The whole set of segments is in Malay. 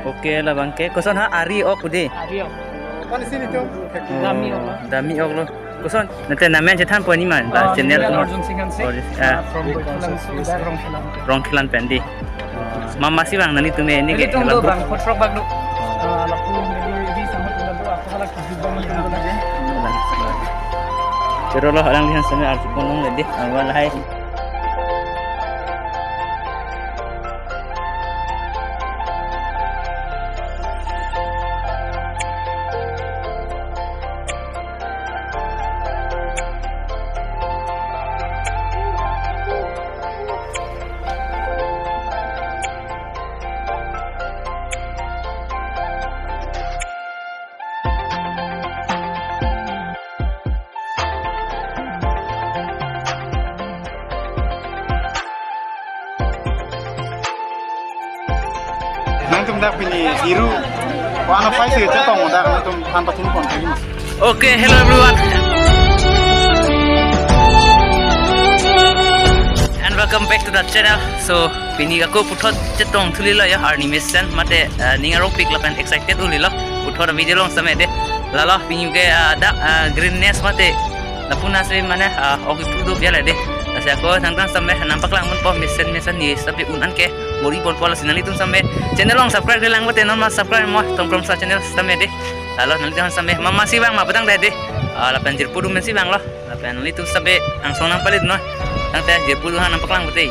Oke lah bangke. Kosan ha ari ok ude. Ariyo. Mana sini tu? Dami ok lo. Dami ok lo. Kosan nanti namanya cetan po ni man. Channel Nilan tu. Arjun Singhan Singh. From Buklan Sudah Rongkilan. Rongkilan pendi. Mama sih bang nani tu me ni Ini ke. tu ndo bang kotrok bang lu. Lapu di sama tu ndo aku halak jubang ni ndo lagi. Pero lo orang lihat sama arti ponong ledi. Awal hai. Nang tum dak pini iru. Wana pai se cetong dak nang tum han pacin kon tadi mas. Okay, hello everyone. And welcome back to the channel. So, pini aku puthot cetong thuli lo ya animation mate ninga rock pick lapan excited uli lo. Puthot video long sampai de. Lalo pini ke ada greenness mate lapuna se mana oki produk ya le de. Saya aku tangkang sampai nampak lang mun po mission ni tapi unan ke mori bol pola sinali tum sampai channel long subscribe lang mate non mas subscribe mo tongkrom sa channel sampai de. Lalu nanti jangan sampai mama sih bang, mapetang deh. Lapan jerpu dulu sih bang loh. Lapan nanti tuh sampai langsung nampak itu noh. Nanti jerpu tuh nampak lang betul.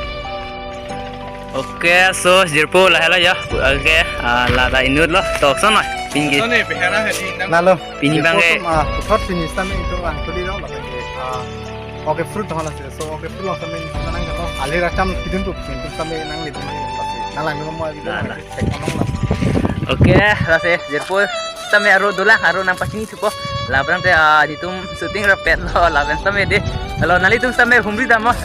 Oke, so jerpu lah ya. Oke, lada ini loh. Tok sono, pinggir. Sone behara hadi nalo. Pini bang ke. Putot pini stamina itu tuli lo lah. Oke fruit hala sih. So oke fruit lo sampai nang kalau alir acam kidun tuh sampai nang lihat pasti. Nalang nang mau gitu. Oke, rasa jerpu. Sampai aru dolang aru nampak ini tuh lapan teh di tum syuting repet lo lapan sampai deh kalau nanti tum sampai humri damo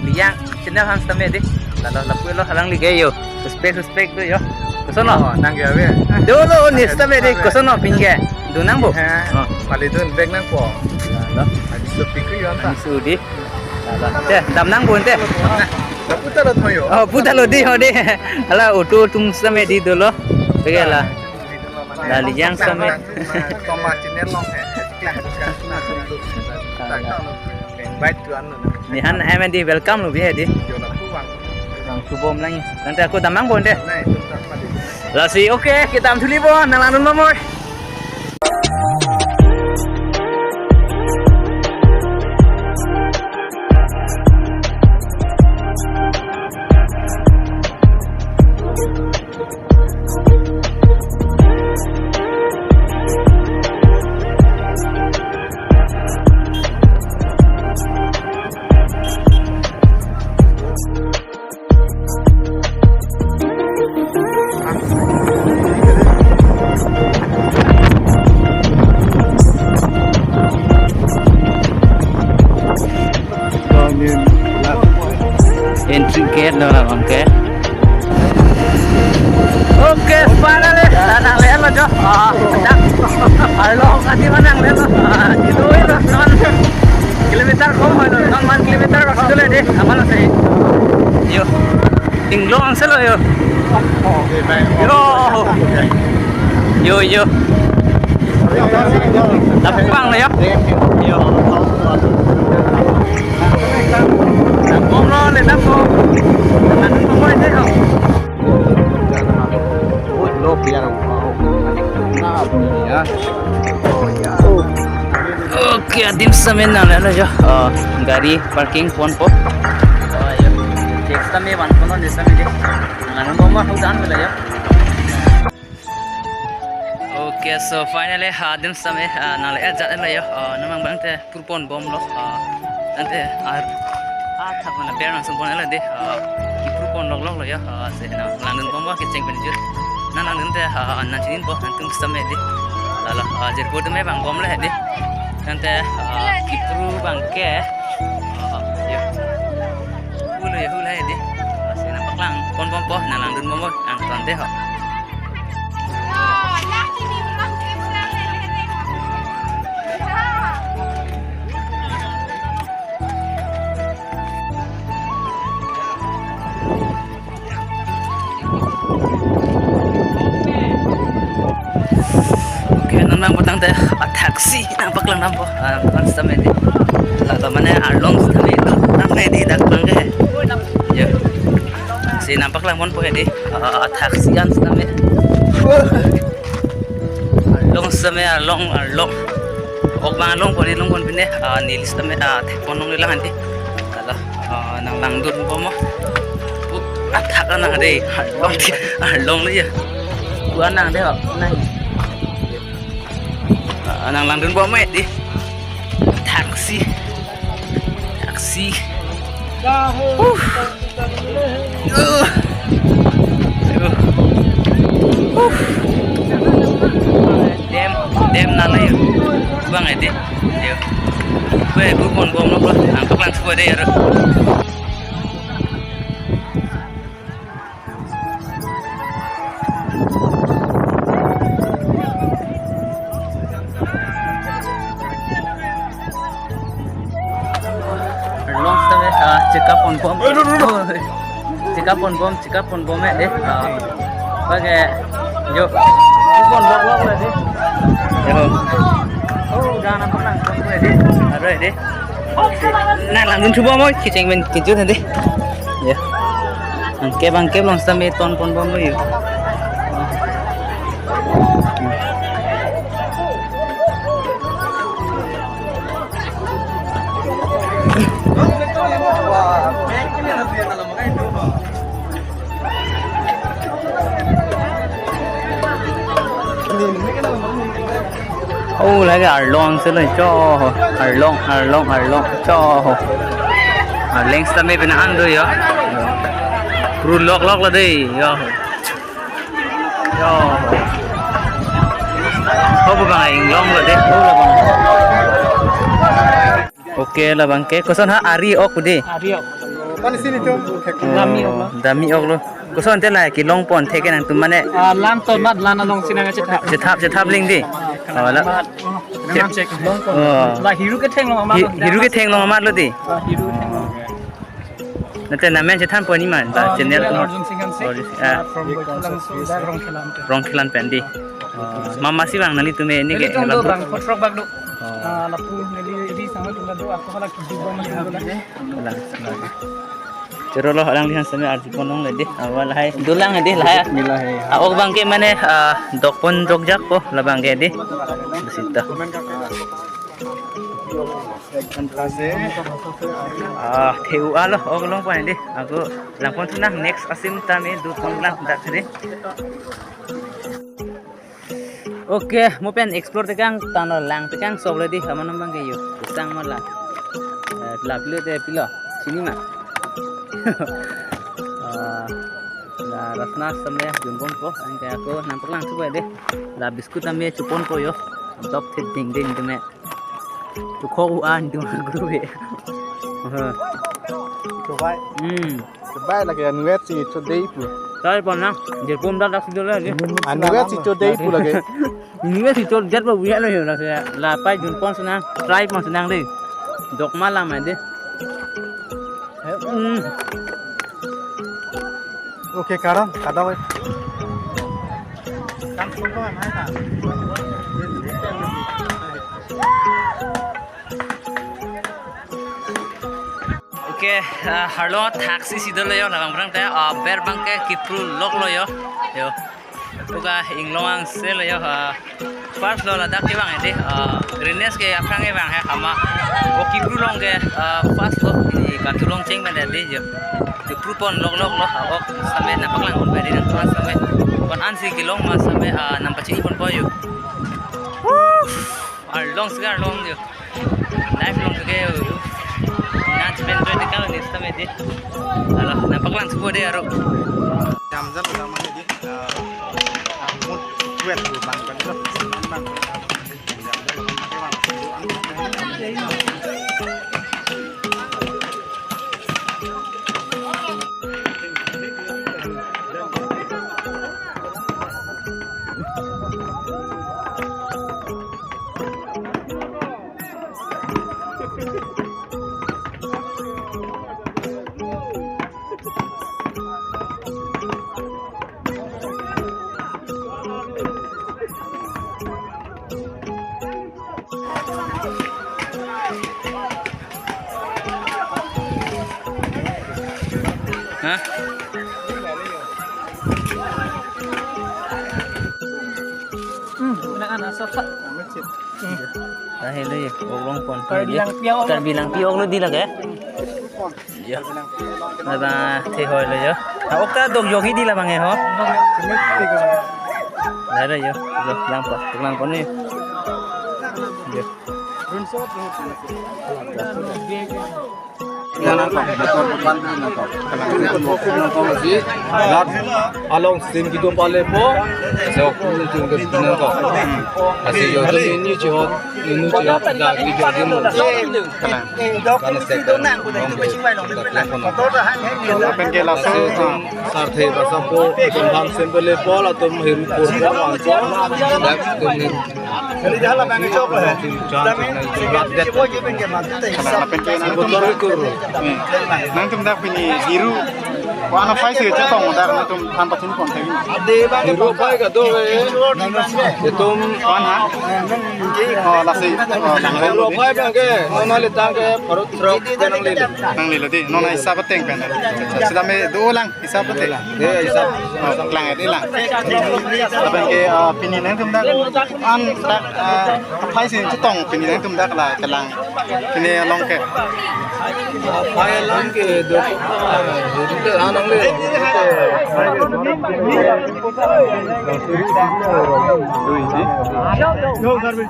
liang channel han sampai deh lalu lapu lo halang ligai yo suspek tuh yo kosono nang ya be. dulu nih sampai deh kosono pinggir dunang bu Palidun beg nang po. lalu Adi supi ku yo anta. sudi lalu teh damnang bu teh Putar lo thoyo. oh putar lo di hode ala utu tum sampai di dulu begala Dali yang sampai tomat channel long hai. Baik tuan lo. nihan MD welcome lu biar di Yo la ku bang. Bang subom lagi nanti aku damang bon deh Nai tum tak Lasi oke kita ambil libo nalanun nomor entry gate đó là bằng cái ok finally đang lên rồi cho ở lo cái gì mà đang lên rồi đi đuôi rồi non kilometer không phải rồi non man kilometer rồi cứ lên đi amal là yo ting lo ang selo yo yo tapi bang lah yo yo Om lo lên đắp không? Anh không có thế không? lo biar ya. Oke, adim samen na lalo yo. Gari parking pon po. Yo. Cek same wan kono de same de. Nganu mama hudan mela yo. Oke, so finally adim same na le jat la yo. Namang bang te purpon bom lo. Nanti thak mana ber langsung pon la de. Purpon log lo yo. Se na nganu mama ke ceng penjut. Nana nanti nanti po nanti same de. Lala jer bod me bang bom la de. Nanti kipru bangke ya hula ya deh masih nampak lang pon nalang dun momo ang tante ho nang patang teh taksi nampak lang nampo pas sama di lalu mana along sama itu nampak di dak bang deh ya si nampak lang mon po di taksi an sama along sama along ok bang along po di long kon pine nilis sama ponong nilang nanti lalu nang langdur po mo atak nang deh along lu ya gua nang deh nang nang langdun po mo di taksi dem nala ya bang edi yo gue kon bom lo angkat langsung gue deh ya cekap pon bom deh pakai yo pon blok lah deh yo jangan nampak langsung deh ada deh nah langsung coba mau kiceng men kicau nanti ya bangke langsung sampai ton pon bom lo yuk lagi arlong sih cho arlong cho arleng sampai penaan tu ya perlu lok lah deh ya kau bukan inglong lah deh oke lah bangke kosan ha ari ok deh kan di sini tuh dami ok lo kosan tu lah kilong pon teken yang tu mana lan ton mat lan along sinanga cetap ling deh lah cek lah hiru ke theng long amat lo deh hiru theng long nanti namanya cetan poni man channel Arjun Singhan from Rongkilan pendi mama sih bang nanti tuh ini kayak itu bang potrok bang duk lapu neli sama tuh dulu aku halak juga mana Cero loh orang lihat sampai arti ponong lagi awal hai dulang lagi lah ya awak bangke mana dokpon dogjak po lah bangke di situ theu alo ok long pa ndi aku langpon tunah next asim tame du panglang dak sini oke mau pen explore tekang tanah lang tekang soble di sama nombang kayu sang malah laplu te pilo sini mah la rasna samne junpon ko angke aku nampak lang coba deh la biskut ame cupon ko yo dok thit ding ding tume tu kho an tu guru be coba lagi anuet si today pu tai pon nang jer pom dak sido lagi anuet si today pu lagi ini si tol jet ba buya lo yo la pai junpon sana try pon senang deh dok malam deh oke karam kada wai kan sumpah mai ta oke harlo taksi sido lo yo labang brang ta ber bang ke kipru lok lo yo uga inglong se lo yo first lo la dak ke bang ede greenness ke aprang e bang ha ama o kipru long ke first lo ni katulong cheng ba de yo kipru pon lok lo ok sampai nampak lang pon beri nang tuan sampai pon ansi kilong mas sampai nampak cini pon po yo long segar long yo life long ke yo nanti benjoy de kalau ni sampai de alah nampak lang suko de aro jam jam sama ni mood wet bang kan bang Hah? Anak-anak sofa. Dahil ya, orang pun. Bilang piau. Bilang piau lu di lagi. Ya. Nada thế hồi là nhớ. Ốc ta dog yogi đi là bằng ngày hả? Đấy rồi nhớ. Rồi làm con đi. Along sin gitu pale po, so aku tinggal di sana kok. Asyik yo tu ini jihad dah video game. Karena sektor Apa yang langsung sarthe bahasa po, tentang simple po lah tu mungkin kurang apa. Dah tu Kali dah lah bang job lah. Tapi siapa je bang game Kalau pengen betul itu. Nanti dah pini biru. Wana fai sih cetong dah nanti tanpa tun konten. Hero pai ka tu itu Wana. Oh lasi. hero pai bang ke, nona letang ke perut truk jangan lele. Nang lilo di. Nona isap peteng kan. Sudah me dua lang isap peteng. Ya isap. Lang ini lang. Tapi ke pini nanti dah an dah fai sih cetong pini nanti dah lah kelang. Pini long ke. Pai lang ke dok. Itu anang le.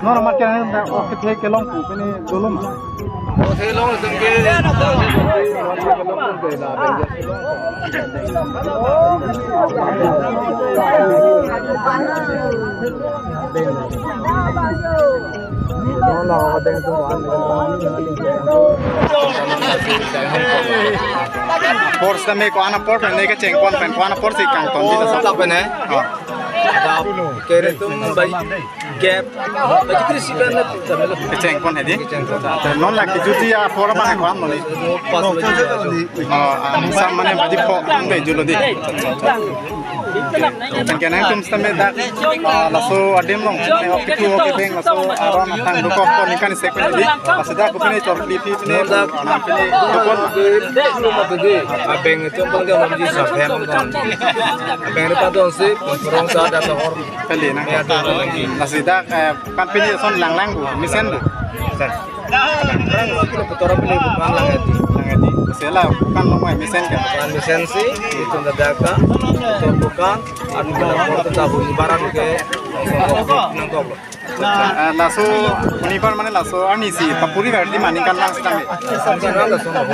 Nona makan dah oke teh ke long ku pini dulu. Oh, helong sengke. Pors kami ko anak port ni ke cengkon pen ko anak port si kang ton di Sab tak. ben hai. Kere tum bai gap. Baji krisi ben na tamelo. Ke cengkon hedi. Non la ki juti ya pora ma ko am ni. Pas baji. Sam mane baji po ang be julo di. Kenan tum stame dak laso adem long ne ok tu ok beng laso aron atang du ko ni kan se ko di. Pasda ko pene tor li fi pene na pene du ko Lu mati di. Abeng itu pun dia mesti sampai kan. Abeng itu padon si orang sada tu orang. kali na. Nasi dak kan pene son lang lang bu misen bu. Orang kita betul beli bukan langati. Ngadi. Sela kan lo mai misen kan. Kan lisensi itu ndaka betul bukan anu kalau tahu barang ke nang toko. Laso unibar mana laso ani si tapuri verdi mani kan lang stame. Sampai lah semua.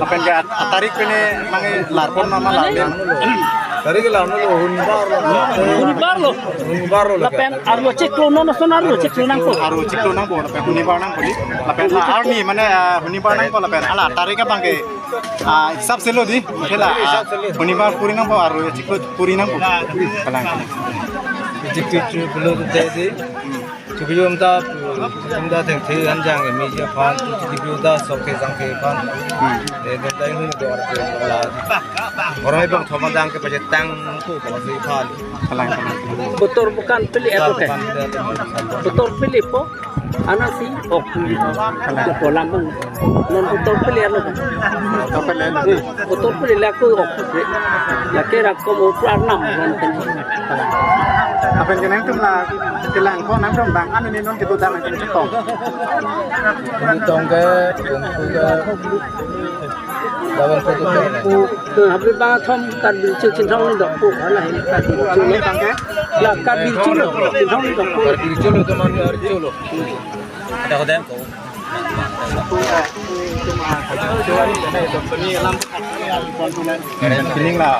Apen ga tarik pene mangi larpon nama larden. Dari ke lalu lo hunibar lo. Lapen arlo cek lo nono sonar lo cek lo nangko. Aru ciklu nang bo lapen unibar nang boli. Lapen army mana unibar nang bo lapen ala tarik ka bangke. Hisab selo di. Kela unibar puri nang bo aru ciklu puri nang bo. Kalang. Jadi belum terjadi. Sebelum dah tengah anjang ini japan jadi dah sokai sangkai pan. Dah ini dua orang itu cuma dah ke baca tang tu kalau si pan. Kalang. Betul bukan pilih apa ke? Betul pilih po. Anak si okui. Kalau lambung non betul pilih apa? Betul pilih laku okui. Laki rakko mau pernah non Apen kenang tum la kelang ko nang dong bang anu ni non kitu dang kan cetong. Ini tongga lawan foto Habis bang thom kan bil cik cintong ni dok pu ala ini kan bil Ni bang ke? lah kan bil cintong ni dok pu. Colo teman colo. Ada kau tengok. Kining la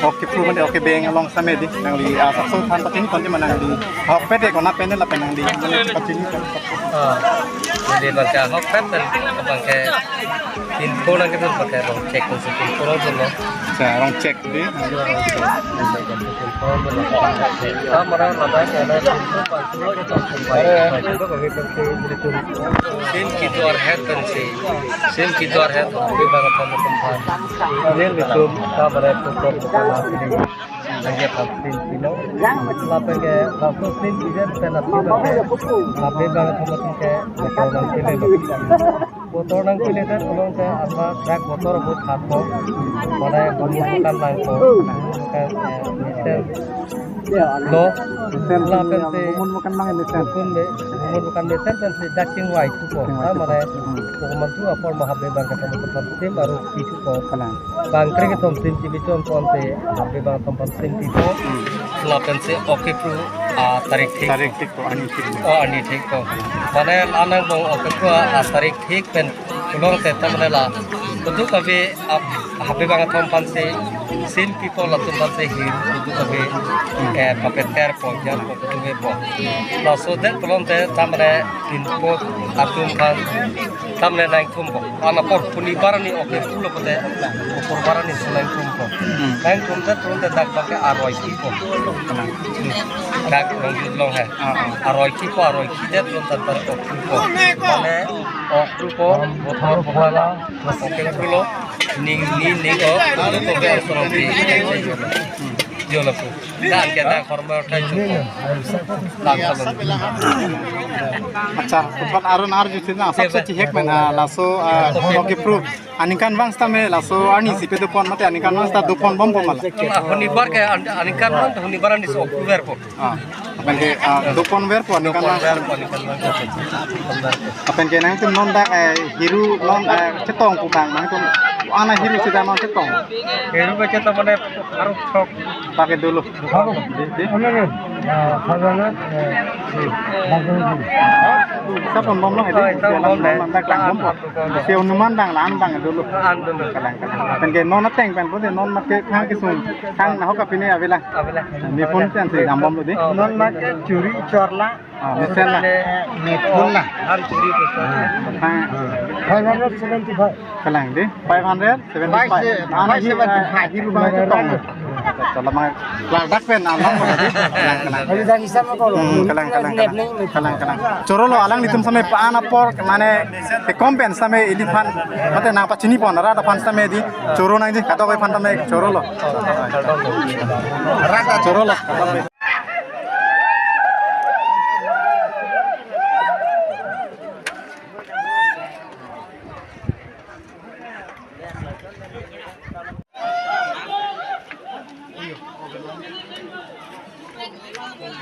oke pru man oke beng long same di nang li so tan pating kon di manang di hok pede ko na pende la penang di pating kan Jadi baca hok kan pakai info lang kita pakai long check tu info dulu. sa long check di Kamera lada sana info paslo itu Sin kitu arhat kan sih. Sin kitu arhat di banget sama tempat. Kalian itu kamera itu lagi pasti pino. Lapan ke langsung sin event sana pino. Lapan banget sama tempat kalau nanti motor nang pilih dan tolong saya apa track motor buat satu pada bukan nang ko kan lo lah pensi bukan mang ini bukan besen pensi dacing white tu ko mana hukuman tu apa mahabe bang kata tempat sim baru itu ko bang kiri ke sim cibicon ponte mahabe bang tempat sim itu lah pensi oke pro tarik tik ko ani tik oh ani tik ko mana anang bang oke pro tarik tik pen tulong teta mana lah untuk kami hape bang tempat sim people lah tempat hir untuk kami papeter po jam po tu po lah so that tulong teta tamane info atum kan tamane naik tumpo anak puni barani oke pulo pote opor barani selain tumpo naik tumpo tulong teta pakai aroi kipo dak long hai aroi kipo dia tulong teta opo mana opo motor bola oke pulo ning ko to be asropi jual aku dan kita korban terjun langsung अच्छा तो आरुन आर जो ना सबसे चीहेक में lasso okay proof अनिकान वांस तमे लासो आनी सिपे दुपन मते अनिकान वांस ता दुपन बम बमला हनी बार के अनिकान वांस हनी बार नि ओक्टोबर को अपन के दुपन वेर को अनिकान वांस अपन के नang तुम नॉन दा हिरू नॉन चेतों को बांग माने तुम आना हिरू सिदा नॉन चेतों हिरू के चेतों माने आरो ठोक pakai dulu siapa bom lo itu jalan si unuman dang lan dang dulu kadang-kadang pen ke non teng pen pun non make khang ke sun khang nah ka pine avila ni pun kan si bom lo di non make curi chorla mesen lah ni pun lah har curi ke 575 kalang di 575 ana hiru bang tong kalau mang ladak pen alang kalang corolo alang ditum sampai paana por mane te kompen sampai ilifan mate na pachini pon rada pan sampai di coro nang di kata koi pan sampai corolo rada corolo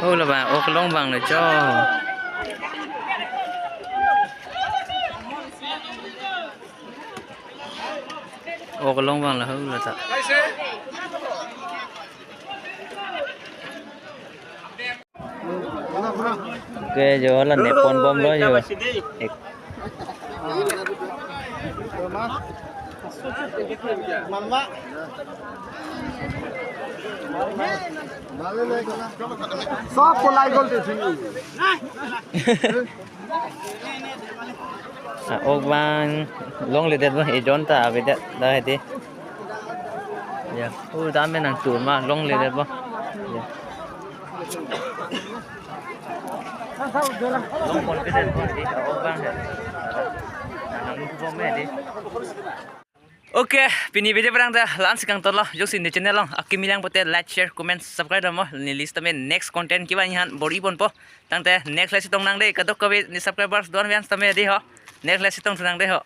ô là bà ô cái lông bằng là cho ô cái lông bằng là hư là thật ok giờ là nẹp con bom đó giờ सब को लाइक बोलते थे ô bang long liệt mà hệ trốn ta về đây đây đi dạ ô ta bên nàng chuột mà long liệt mà long con cái này đi ô bang nàng cũng không mẹ đi ok, pini video perang dah langsung kang tolong joksin di channel lang. Aki milang pote like, share, comment, subscribe damo. Ni list tame next content kiba nyan bori pon po. Tang te next lesson tong nang de kadok kabe ni subscribers don vian tame di ho. Next lesson tong nang de ho.